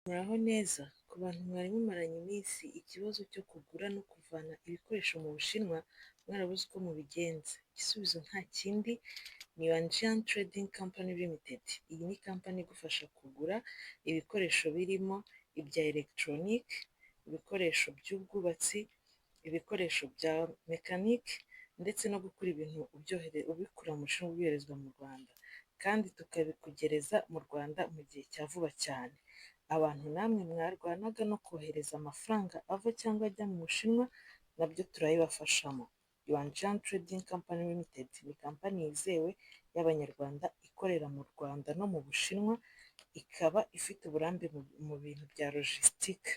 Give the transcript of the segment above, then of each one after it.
Muraho neza, ku bantu mwari mumaranye iminsi ikibazo cyo kugura no kuvana ibikoresho mu Bushinwa, mwarabuze uko mubigenza. Igisubizo nta kindi ni Yuanjian Trading Company Limited. Iyi ni kampani igufasha kugura ibikoresho birimo ibya electronic, ibikoresho by'ubwubatsi, ibikoresho bya mekanike, ndetse no gukora ibintu ubikura mu Bushinwa ubyoherezwa mu Rwanda, kandi tukabikugereza mu Rwanda mu gihe cya vuba cyane. Abantu namwe mwarwanaga no kohereza amafaranga ava cyangwa ajya mu Bushinwa, nabyo turabibafashamo. Yuanjian Trading Company Limited ni kampani yizewe y'Abanyarwanda ikorera mu Rwanda no mu Bushinwa, ikaba ifite uburambe mu bintu bya logistique.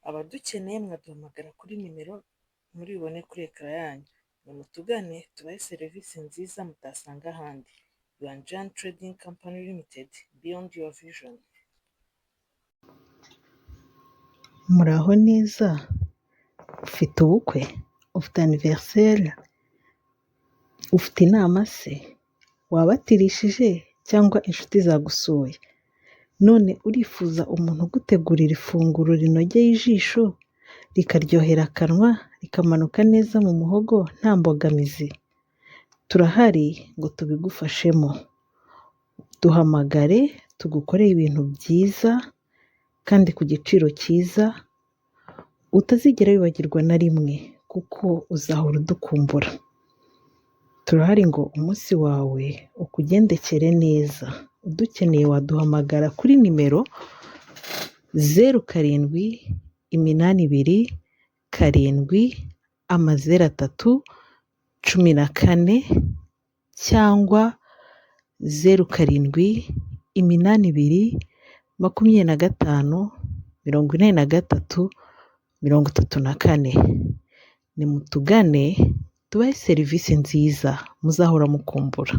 Abadukeneye mwaduhamagara kuri nimero muri bubone kuri ekara yanyu. Nimutugane tubahe serivisi nziza mutasanga ahandi. Yuanjian Trading Company Limited, beyond your vision. Muraho neza, ufite ubukwe, ufite anniversaire, ufite inama se, wabatirishije cyangwa inshuti zagusuye, none urifuza umuntu ugutegurira ifunguro rinogeye ijisho, rikaryohera akanwa, rikamanuka neza mu muhogo nta mbogamizi. Turahari ngo tubigufashemo. Duhamagare tugukorere ibintu byiza kandi ku giciro cyiza, utazigera wibagirwa na rimwe kuko uzahora udukumbura. Turahari ngo umunsi wawe ukugendekere neza. Udukeneye waduhamagara kuri nimero 07870314 cyangwa 0782254334. Nimutugane tubahe serivisi nziza muzahora mukumbura.